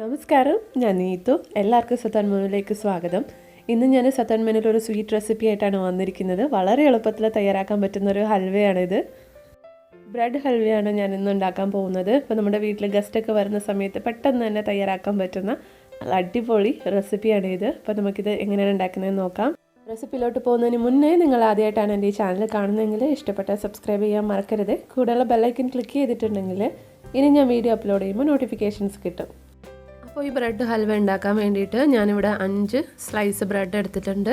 നമസ്കാരം, ഞാൻ നീതു. എല്ലാവർക്കും സത്താൻ മെനുവിലേക്ക് സ്വാഗതം. ഇന്ന് ഞാൻ സത്താൻ മെനുവിൽ ഒരു സ്വീറ്റ് റെസിപ്പി ആയിട്ടാണ് വന്നിരിക്കുന്നത്. വളരെ എളുപ്പത്തിൽ തയ്യാറാക്കാൻ പറ്റുന്നൊരു ഹൽവയാണിത്. ബ്രെഡ് ഹൽവയാണ് ഞാൻ ഇന്ന് ഉണ്ടാക്കാൻ പോകുന്നത്. ഇപ്പോൾ നമ്മുടെ വീട്ടിൽ ഗസ്റ്റൊക്കെ വരുന്ന സമയത്ത് പെട്ടെന്ന് തന്നെ തയ്യാറാക്കാൻ പറ്റുന്ന അടിപൊളി റെസിപ്പിയാണിത്. അപ്പോൾ നമുക്കിത് എങ്ങനെയാണ് ഉണ്ടാക്കുന്നതെന്ന് നോക്കാം. റെസിപ്പിയിലോട്ട് പോകുന്നതിന് മുന്നേ നിങ്ങൾ ആദ്യമായിട്ടാണ് എൻ്റെ ഈ ചാനൽ കാണുന്നതെങ്കിൽ ഇഷ്ടപ്പെട്ടാൽ സബ്സ്ക്രൈബ് ചെയ്യാൻ മറക്കരുത്. കൂടെയുള്ള ബെല്ലൈക്കൻ ക്ലിക്ക് ചെയ്തിട്ടുണ്ടെങ്കിൽ ഇനി ഞാൻ വീഡിയോ അപ്ലോഡ് ചെയ്യുമ്പോൾ നോട്ടിഫിക്കേഷൻസ് കിട്ടും. അപ്പോൾ ഈ ബ്രെഡ് ഹൽവ ഉണ്ടാക്കാൻ വേണ്ടിയിട്ട് ഞാനിവിടെ 5 സ്ലൈസ് ബ്രെഡ് എടുത്തിട്ടുണ്ട്.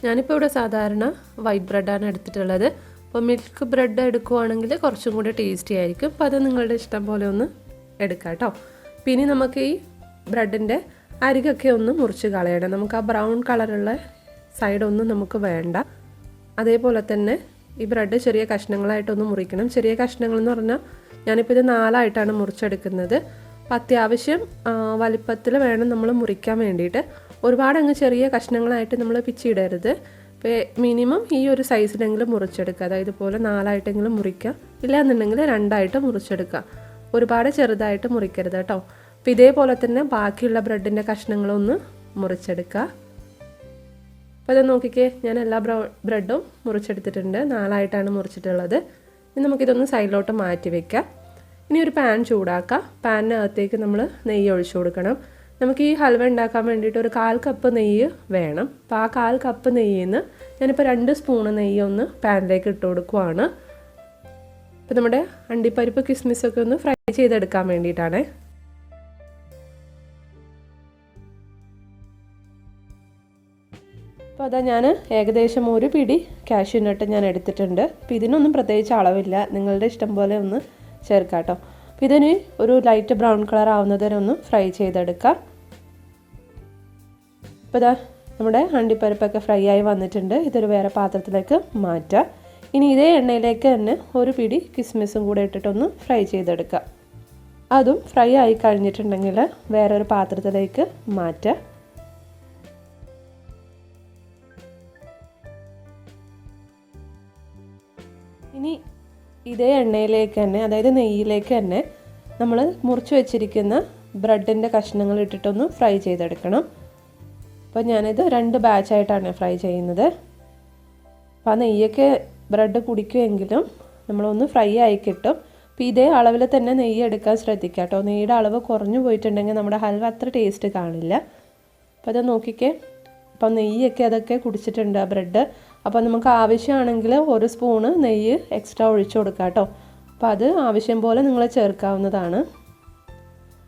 ഞാനിപ്പോൾ ഇവിടെ സാധാരണ വൈറ്റ് ബ്രെഡാണ് എടുത്തിട്ടുള്ളത്. അപ്പോൾ മിൽക്ക് ബ്രെഡ് എടുക്കുവാണെങ്കിൽ കുറച്ചും കൂടി ടേസ്റ്റി ആയിരിക്കും. അപ്പോൾ അത് നിങ്ങളുടെ ഇഷ്ടം പോലെ ഒന്ന് എടുക്കാം കേട്ടോ. പിന്നെ നമുക്ക് ഈ ബ്രെഡിൻ്റെ അരികൊക്കെ ഒന്ന് മുറിച്ച് കളയണം. നമുക്ക് ആ ബ്രൗൺ കളറുള്ള സൈഡൊന്നും നമുക്ക് വേണ്ട. അതേപോലെ തന്നെ ഈ ബ്രെഡ് ചെറിയ കഷ്ണങ്ങളായിട്ടൊന്ന് മുറിക്കണം. ചെറിയ കഷ്ണങ്ങൾ എന്ന് പറഞ്ഞാൽ ഞാനിപ്പോൾ ഇത് 4ആയിട്ടാണ് മുറിച്ചെടുക്കുന്നത്. അപ്പം അത്യാവശ്യം വലിപ്പത്തിൽ വേണം നമ്മൾ മുറിക്കാൻ വേണ്ടിയിട്ട്. ഒരുപാട് അങ്ങ് ചെറിയ കഷ്ണങ്ങളായിട്ട് നമ്മൾ പിച്ചിടരുത്. ഇപ്പോൾ മിനിമം ഈ ഒരു സൈസിലെങ്കിലും മുറിച്ചെടുക്കുക. അതായത് ഇതുപോലെ 4ആയിട്ടെങ്കിലും മുറിക്കുക. ഇല്ലാന്നുണ്ടെങ്കിൽ 2ആയിട്ട് മുറിച്ചെടുക്കുക. ഒരുപാട് ചെറുതായിട്ട് മുറിക്കരുത് കേട്ടോ. അപ്പോൾ ഇതേപോലെ തന്നെ ബാക്കിയുള്ള ബ്രെഡിൻ്റെ കഷ്ണങ്ങളൊന്ന് മുറിച്ചെടുക്കുക. അപ്പോൾ ഇത് നോക്കിക്കേ, ഞാൻ എല്ലാ ബ്രെഡും മുറിച്ചെടുത്തിട്ടുണ്ട്. 4ആയിട്ടാണ് മുറിച്ചിട്ടുള്ളത്. ഇനി നമുക്കിതൊന്ന് സൈഡിലോട്ട് മാറ്റി വയ്ക്കാം. ഇനി ഒരു പാൻ ചൂടാക്കാം. പാനിനകത്തേക്ക് നമ്മൾ നെയ്യ് ഒഴിച്ചു കൊടുക്കണം. നമുക്ക് ഈ ഹൽവ ഉണ്ടാക്കാൻ വേണ്ടിയിട്ട് ഒരു 1/4 കപ്പ് നെയ്യ് വേണം. അപ്പോൾ ആ 1/4 കപ്പ് നെയ്യിൽ നിന്ന് ഞാനിപ്പോൾ 2 സ്പൂണ് നെയ്യ് ഒന്ന് പാനിലേക്ക് ഇട്ട് കൊടുക്കുവാണ്. അപ്പോൾ നമ്മുടെ അണ്ടിപ്പരിപ്പ് കിസ്മിസൊക്കെ ഒന്ന് ഫ്രൈ ചെയ്തെടുക്കാൻ വേണ്ടിയിട്ടാണ്. അപ്പോൾ അതാ ഞാൻ ഏകദേശം ഒരു പിടി കാഷ്യൂ നട്ട് ഞാൻ എടുത്തിട്ടുണ്ട്. അപ്പോൾ ഇതിനൊന്നും പ്രത്യേകിച്ച് അളവില്ല, നിങ്ങളുടെ ഇഷ്ടം പോലെ ഒന്ന് ചേർക്കാം കേട്ടോ. അപ്പോൾ ഇതിന് ഒരു ലൈറ്റ് ബ്രൗൺ കളർ ആവുന്നതിന് ഒന്ന് ഫ്രൈ ചെയ്തെടുക്കാം. അപ്പോൾ ഇതാ നമ്മുടെ അണ്ടിപ്പരിപ്പൊക്കെ ഫ്രൈ ആയി വന്നിട്ടുണ്ട്. ഇതൊരു വേറെ പാത്രത്തിലേക്ക് മാറ്റാം. ഇനി ഇതേ എണ്ണയിലേക്ക് തന്നെ ഒരു പിടി കിസ്മിസും കൂടെ ഇട്ടിട്ടൊന്ന് ഫ്രൈ ചെയ്തെടുക്കാം. അതും ഫ്രൈ ആയി കഴിഞ്ഞിട്ടുണ്ടെങ്കിൽ വേറൊരു പാത്രത്തിലേക്ക് മാറ്റാം. ഇനി ഇതേ എണ്ണയിലേക്ക് തന്നെ, അതായത് നെയ്യിലേക്ക് തന്നെ നമ്മൾ മുറിച്ച് വെച്ചിരിക്കുന്ന ബ്രെഡിൻ്റെ കഷ്ണങ്ങൾ ഇട്ടിട്ടൊന്ന് ഫ്രൈ ചെയ്തെടുക്കണം. അപ്പോൾ ഞാനിത് 2 ബാച്ചായിട്ടാണ് ഫ്രൈ ചെയ്യുന്നത്. അപ്പോൾ ആ നെയ്യൊക്കെ ബ്രെഡ് കുടിക്കുമെങ്കിലും നമ്മളൊന്ന് ഫ്രൈ ആയി കിട്ടും. അപ്പോൾ ഇതേ അളവിൽ തന്നെ നെയ്യ് എടുക്കാൻ ശ്രദ്ധിക്കുക കേട്ടോ. നെയ്യുടെ അളവ് കുറഞ്ഞു പോയിട്ടുണ്ടെങ്കിൽ നമ്മുടെ ഹൽവ അത്ര ടേസ്റ്റ് കാണില്ല. അപ്പോൾ അത് നോക്കിക്കേ, അപ്പോൾ നെയ്യൊക്കെ അതൊക്കെ കുടിച്ചിട്ടുണ്ട് ആ ബ്രെഡ്. അപ്പോൾ നമുക്ക് ആവശ്യമാണെങ്കിൽ 1 സ്പൂണ് നെയ്യ് എക്സ്ട്രാ ഒഴിച്ചു കൊടുക്കാം കേട്ടോ. അപ്പോൾ അത് ആവശ്യം പോലെ നിങ്ങൾ ചേർക്കാവുന്നതാണ്.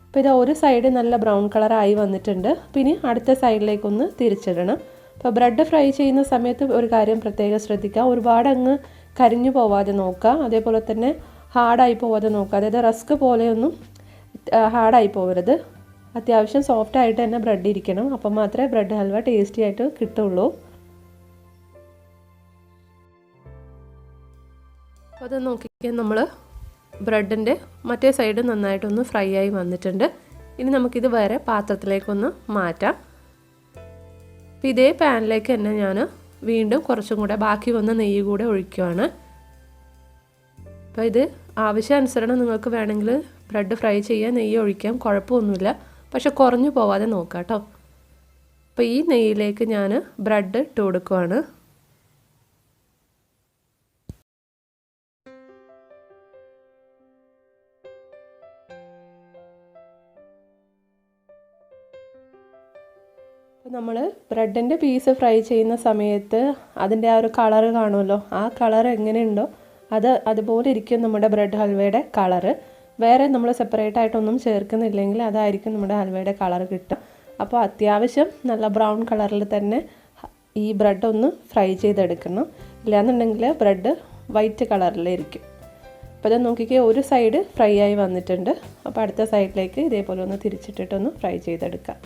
അപ്പോൾ ഇത് ഒരു സൈഡ് നല്ല ബ്രൗൺ കളറായി വന്നിട്ടുണ്ട്. പിന്നെ അടുത്ത സൈഡിലേക്കൊന്ന് തിരിച്ചിടണം. അപ്പോൾ ബ്രെഡ് ഫ്രൈ ചെയ്യുന്ന സമയത്ത് ഒരു കാര്യം പ്രത്യേകം ശ്രദ്ധിക്കുക, ഒരുപാട് അങ്ങ് കരിഞ്ഞു പോവാതെ നോക്കുക. അതേപോലെ തന്നെ ഹാർഡായി പോവാതെ നോക്കുക. അതായത് റസ്ക് പോലെയൊന്നും ഹാർഡായി പോകരുത്. അത്യാവശ്യം സോഫ്റ്റായിട്ട് തന്നെ ബ്രെഡ് ഇരിക്കണം. അപ്പം മാത്രമേ ബ്രെഡ് ഹൽവ ടേസ്റ്റി ആയിട്ട് കിട്ടുള്ളൂ. അപ്പോൾ അത് നോക്കിക്കാൻ നമ്മൾ ബ്രെഡിൻ്റെ മറ്റേ സൈഡ് നന്നായിട്ടൊന്ന് ഫ്രൈ ആയി വന്നിട്ടുണ്ട്. ഇനി നമുക്കിത് വേറെ പാത്രത്തിലേക്കൊന്ന് മാറ്റാം. അപ്പോൾ ഇതേ പാനിലേക്ക് തന്നെ ഞാൻ വീണ്ടും കുറച്ചും കൂടെ ബാക്കി വന്ന നെയ്യ് കൂടെ ഒഴിക്കുകയാണ്. അപ്പോൾ ഇത് ആവശ്യാനുസരണം നിങ്ങൾക്ക് വേണമെങ്കിൽ ബ്രെഡ് ഫ്രൈ ചെയ്യാൻ നെയ്യ് ഒഴിക്കാം, കുഴപ്പമൊന്നുമില്ല. പക്ഷെ കുറഞ്ഞു പോവാതെ നോക്കാം കേട്ടോ. അപ്പോൾ ഈ നെയ്യിലേക്ക് ഞാൻ ബ്രെഡ് ഇട്ട് കൊടുക്കുവാണ്. അപ്പോൾ നമ്മൾ ബ്രെഡിൻ്റെ പീസ് ഫ്രൈ ചെയ്യുന്ന സമയത്ത് അതിൻ്റെ ആ ഒരു കളറ് കാണുമല്ലോ, ആ കളർ എങ്ങനെയുണ്ടോ അതുപോലെ ഇരിക്കും നമ്മുടെ ബ്രെഡ് ഹൽവയുടെ കളറ്. വേറെ നമ്മൾ സെപ്പറേറ്റ് ആയിട്ടൊന്നും ചേർക്കുന്നില്ലെങ്കിൽ അതായിരിക്കും നമ്മുടെ ഹൽവയുടെ കളർ കിട്ടുക. അപ്പോൾ അത്യാവശ്യം നല്ല ബ്രൗൺ കളറിൽ തന്നെ ഈ ബ്രെഡ് ഒന്ന് ഫ്രൈ ചെയ്തെടുക്കണം. ഇല്ലാന്നുണ്ടെങ്കിൽ ബ്രെഡ് വൈറ്റ് കളറിലിരിക്കും. അപ്പോൾ ഇത് നോക്കിക്കേ, ഒരു സൈഡ് ഫ്രൈ ആയി വന്നിട്ടുണ്ട്. അപ്പോൾ അടുത്ത സൈഡിലേക്ക് ഇതേപോലെ ഒന്ന് തിരിച്ചിട്ടിട്ടൊന്ന് ഫ്രൈ ചെയ്തെടുക്കാം.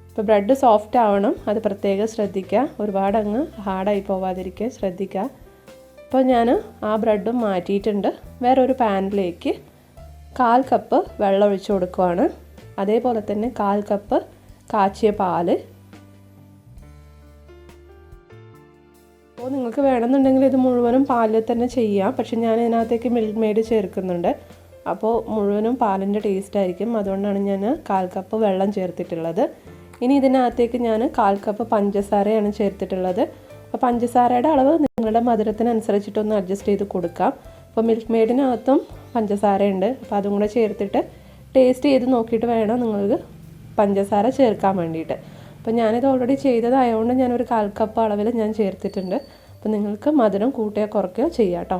അപ്പോൾ ബ്രെഡ് സോഫ്റ്റ് ആവണം, അത് പ്രത്യേകം ശ്രദ്ധിക്കുക. ഒരുപാട് അങ്ങ് ഹാർഡായി പോവാതിരിക്കാൻ ശ്രദ്ധിക്കുക. അപ്പോൾ ഞാൻ ആ ബ്രെഡും മാറ്റിയിട്ടുണ്ട്. വേറൊരു പാനിലേക്ക് 1/4 കപ്പ് വെള്ളം ഒഴിച്ച് കൊടുക്കുവാണ്. അതേപോലെ തന്നെ 1/4 കപ്പ് കാച്ചിയ പാല്. അപ്പോൾ നിങ്ങൾക്ക് വേണമെന്നുണ്ടെങ്കിൽ ഇത് മുഴുവനും പാലിൽ തന്നെ ചെയ്യാം. പക്ഷെ ഞാൻ ഇതിനകത്തേക്ക് മിൽക്ക് മെയ്ഡ് ചേർക്കുന്നുണ്ട്. അപ്പോൾ മുഴുവനും പാലിൻ്റെ ടേസ്റ്റ് ആയിരിക്കും. അതുകൊണ്ടാണ് ഞാൻ 1/4 കപ്പ് വെള്ളം ചേർത്തിട്ടുള്ളത്. ഇനി ഇതിനകത്തേക്ക് ഞാൻ 1/4 കപ്പ് പഞ്ചസാരയാണ് ചേർത്തിട്ടുള്ളത്. അപ്പോൾ പഞ്ചസാരയുടെ അളവ് നിങ്ങളുടെ മധുരത്തിനനുസരിച്ചിട്ടൊന്ന് അഡ്ജസ്റ്റ് ചെയ്ത് കൊടുക്കാം. അപ്പോൾ മിൽക്ക് മെയ്ഡിനകത്തും പഞ്ചസാരയുണ്ട്. അപ്പോൾ അതും കൂടെ ചേർത്തിട്ട് ടേസ്റ്റ് ചെയ്ത് നോക്കിയിട്ട് വേണം നിങ്ങൾക്ക് പഞ്ചസാര ചേർക്കാൻ വേണ്ടിയിട്ട്. അപ്പോൾ ഞാനിത് ഓൾറെഡി ചെയ്തതായതുകൊണ്ട് ഞാനൊരു 1/4 കപ്പ് അളവിൽ ഞാൻ ചേർത്തിട്ടുണ്ട്. അപ്പോൾ നിങ്ങൾക്ക് മധുരം കൂട്ടുകയോ കുറയ്ക്കുകയോ ചെയ്യാം കേട്ടോ.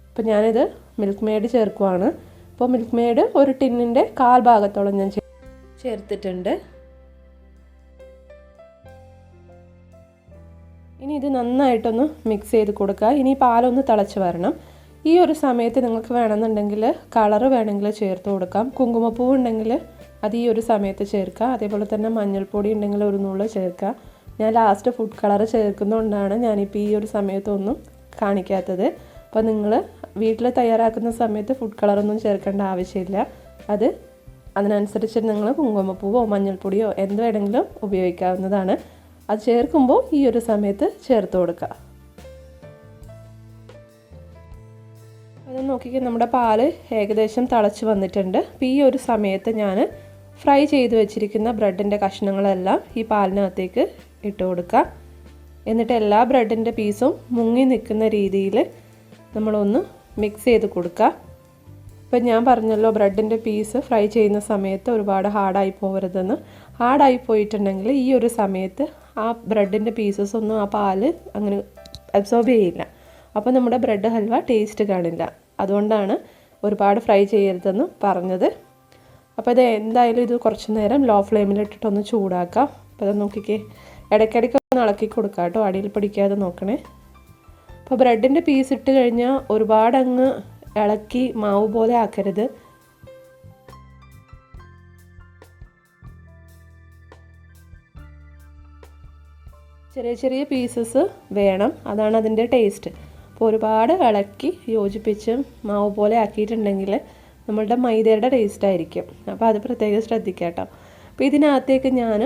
അപ്പോൾ ഞാനിത് മിൽക്ക് മെയ്ഡ് ചേർക്കുവാണ്. അപ്പോൾ മിൽക്ക് മെയ്ഡ് ഒരു ടിന്നിൻ്റെ 1/4 ഭാഗത്തോളം ഞാൻ ചേർത്തിട്ടുണ്ട്. ഇനി ഇത് നന്നായിട്ടൊന്ന് മിക്സ് ചെയ്ത് കൊടുക്കുക. ഇനി പാലൊന്ന് തിളച്ച് വരണം. ഈ ഒരു സമയത്ത് നിങ്ങൾക്ക് വേണമെന്നുണ്ടെങ്കിൽ കളറ് വേണമെങ്കിൽ ചേർത്ത് കൊടുക്കാം. കുങ്കുമപ്പൂ ഉണ്ടെങ്കിൽ അത് ഈ ഒരു സമയത്ത് ചേർക്കുക. അതേപോലെ തന്നെ മഞ്ഞൾപ്പൊടി ഉണ്ടെങ്കിൽ ഒരു നുള്ള് ചേർക്കുക. ഞാൻ ലാസ്റ്റ് ഫുഡ് കളർ ചേർക്കുന്നതുകൊണ്ടാണ് ഞാനിപ്പോൾ ഈ ഒരു സമയത്തൊന്നും കാണിക്കാത്തത്. അപ്പോൾ നിങ്ങൾ വീട്ടിൽ തയ്യാറാക്കുന്ന സമയത്ത് ഫുഡ് കളറൊന്നും ചേർക്കേണ്ട ആവശ്യമില്ല. അതിനനുസരിച്ച് നിങ്ങൾ കുങ്കുമപ്പൂവോ മഞ്ഞൾപ്പൊടിയോ എന്ത് വേണമെങ്കിലും ഉപയോഗിക്കാവുന്നതാണ്. അത് ചേർക്കുമ്പോൾ ഈ ഒരു സമയത്ത് ചേർത്ത് കൊടുക്കുക. അത് നോക്കിക്കേ, നമ്മുടെ പാല് ഏകദേശം തിളച്ച് വന്നിട്ടുണ്ട്. അപ്പോൾ ഈ ഒരു സമയത്ത് ഞാൻ ഫ്രൈ ചെയ്ത് വെച്ചിരിക്കുന്ന ബ്രെഡിൻ്റെ കഷ്ണങ്ങളെല്ലാം ഈ പാലിനകത്തേക്ക് ഇട്ട് കൊടുക്കുക. എന്നിട്ട് എല്ലാ ബ്രെഡിൻ്റെ പീസും മുങ്ങി നിൽക്കുന്ന രീതിയിൽ നമ്മളൊന്ന് മിക്സ് ചെയ്ത് കൊടുക്കുക. ഇപ്പം ഞാൻ പറഞ്ഞല്ലോ ബ്രെഡിൻ്റെ പീസ് ഫ്രൈ ചെയ്യുന്ന സമയത്ത് ഒരുപാട് ഹാർഡായി പോകരുതെന്ന്. ഹാർഡായി പോയിട്ടുണ്ടെങ്കിൽ ഈ ഒരു സമയത്ത് ആ ബ്രെഡിൻ്റെ പീസസ് ഒന്നും ആ പാല് അങ്ങനെ അബ്സോർബ് ചെയ്യില്ല. അപ്പോൾ നമ്മുടെ ബ്രെഡ് ഹൽവ ടേസ്റ്റ് കാണില്ല. അതുകൊണ്ടാണ് ഒരുപാട് ഫ്രൈ ചെയ്യരുതെന്ന് പറഞ്ഞത്. അപ്പോൾ ഇത് എന്തായാലും ഇത് കുറച്ച് നേരം ലോ ഫ്ലെയിമിലിട്ടിട്ടൊന്ന് ചൂടാക്കാം. അപ്പോൾ അത് നോക്കിക്കേ, ഇടയ്ക്കിടയ്ക്ക് ഒന്ന് ഇളക്കി കൊടുക്കാം കേട്ടോ, അടിയിൽ പിടിക്കാതെ നോക്കണേ. അപ്പോൾ ബ്രെഡിൻ്റെ പീസ് ഇട്ട് കഴിഞ്ഞാൽ ഒരുപാട് അങ്ങ് ഇളക്കി മാവ് പോലെ ആക്കരുത്. ചെറിയ ചെറിയ പീസസ് വേണം, അതാണ് അതിൻ്റെ ടേസ്റ്റ്. അപ്പോൾ ഒരുപാട് ഇളക്കി യോജിപ്പിച്ച് മാവ് പോലെ ആക്കിയിട്ടുണ്ടെങ്കിൽ നമ്മളുടെ മൈദയുടെ ടേസ്റ്റ് ആയിരിക്കും. അപ്പോൾ അത് പ്രത്യേകം ശ്രദ്ധിക്കാം കേട്ടോ. അപ്പോൾ ഇതിനകത്തേക്ക് ഞാൻ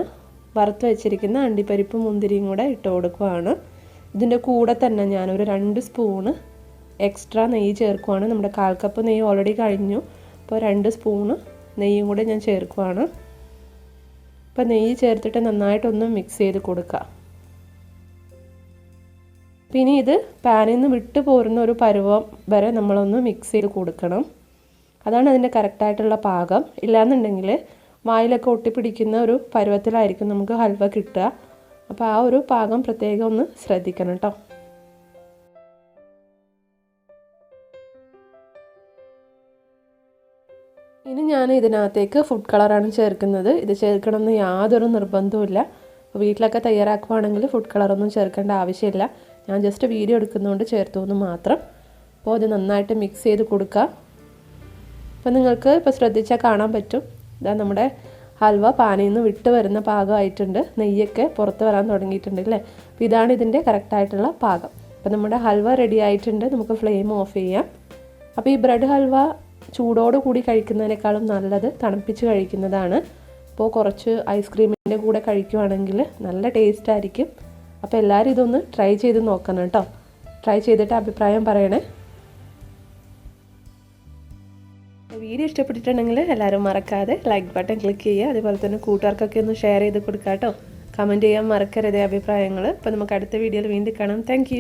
വറുത്ത് വെച്ചിരിക്കുന്ന അണ്ടിപ്പരിപ്പും മുന്തിരിയും കൂടെ ഇട്ട് കൊടുക്കുവാണ്. ഇതിൻ്റെ കൂടെ തന്നെ ഞാനൊരു 2 സ്പൂണ് എക്സ്ട്രാ നെയ്യ് ചേർക്കുവാണ്. നമ്മുടെ 1/4 കപ്പ് നെയ്യ് ഓൾറെഡി കഴിഞ്ഞു. അപ്പോൾ 2 സ്പൂണ് നെയ്യും കൂടെ ഞാൻ ചേർക്കുവാണ്. അപ്പോൾ നെയ്യ് ചേർത്തിട്ട് നന്നായിട്ടൊന്ന് മിക്സ് ചെയ്ത് കൊടുക്കുക. പിന്നെ ഇത് പാനിൽ നിന്ന് വിട്ട് പോരുന്ന ഒരു പരുവം വരെ നമ്മളൊന്ന് മിക്സ് ചെയ്ത് കൊടുക്കണം. അതാണ് അതിൻ്റെ കറക്റ്റായിട്ടുള്ള പാകം. ഇല്ലാന്നുണ്ടെങ്കിൽ വായിലൊക്കെ ഒട്ടിപ്പിടിക്കുന്ന ഒരു പരുവത്തിലായിരിക്കും നമുക്ക് ഹൽവ കിട്ടുക. അപ്പോൾ ആ ഒരു പാകം പ്രത്യേകം ഒന്ന് ശ്രദ്ധിക്കണം കേട്ടോ. ഇനി ഞാൻ ഇതിനകത്തേക്ക് ഫുഡ് കളറാണ് ചേർക്കുന്നത്. ഇത് ചേർക്കണമെന്ന് യാതൊരു നിർബന്ധവുമില്ല. വീട്ടിലൊക്കെ തയ്യാറാക്കുവാണെങ്കിൽ ഫുഡ് കളറൊന്നും ചേർക്കേണ്ട ആവശ്യമില്ല. ഞാൻ ജസ്റ്റ് വീഡിയോ എടുക്കുന്നതുകൊണ്ട് ചേർത്തു എന്ന് മാത്രം. അപ്പോൾ അത് നന്നായിട്ട് മിക്സ് ചെയ്ത് കൊടുക്കുക. അപ്പോൾ നിങ്ങൾക്ക് ഇപ്പോൾ ശ്രദ്ധിച്ചാൽ കാണാൻ പറ്റും, ഇതാ നമ്മുടെ ഹൽവ പാനിൽ നിന്ന് വിട്ട് വരുന്ന പാകമായിട്ടുണ്ട്. നെയ്യൊക്കെ പുറത്ത് വരാൻ തുടങ്ങിയിട്ടുണ്ട് അല്ലേ. അപ്പോൾ ഇതാണ് ഇതിൻ്റെ കറക്റ്റായിട്ടുള്ള പാകം. അപ്പോൾ നമ്മുടെ ഹൽവ റെഡി ആയിട്ടുണ്ട്. നമുക്ക് ഫ്ലെയിം ഓഫ് ചെയ്യാം. അപ്പോൾ ഈ ബ്രെഡ് ഹൽവ ചൂടോട് കൂടി കഴിക്കുന്നതിനേക്കാളും നല്ലത് തണുപ്പിച്ച് കഴിക്കുന്നതാണ്. അപ്പോൾ കുറച്ച് ഐസ്ക്രീമിൻ്റെ കൂടെ കഴിക്കുവാണെങ്കിൽ നല്ല ടേസ്റ്റ് ആയിരിക്കും. അപ്പോൾ എല്ലാവരും ഇതൊന്ന് ട്രൈ ചെയ്ത് നോക്കണം കേട്ടോ. ട്രൈ ചെയ്തിട്ട് അഭിപ്രായം പറയണേ. വീഡിയോ ഇഷ്ടപ്പെട്ടിട്ടുണ്ടെങ്കിൽ എല്ലാവരും മറക്കാതെ ലൈക്ക് ബട്ടൺ ക്ലിക്ക് ചെയ്യുക. അതുപോലെ തന്നെ കൂട്ടുകാർക്കൊക്കെ ഒന്ന് ഷെയർ ചെയ്ത് കൊടുക്കുക കേട്ടോ. കമൻറ്റ് ചെയ്യാൻ മറക്കരുതേ അഭിപ്രായങ്ങൾ. അപ്പോൾ നമുക്ക് അടുത്ത വീഡിയോയിൽ വീണ്ടും കാണാം. Thank you.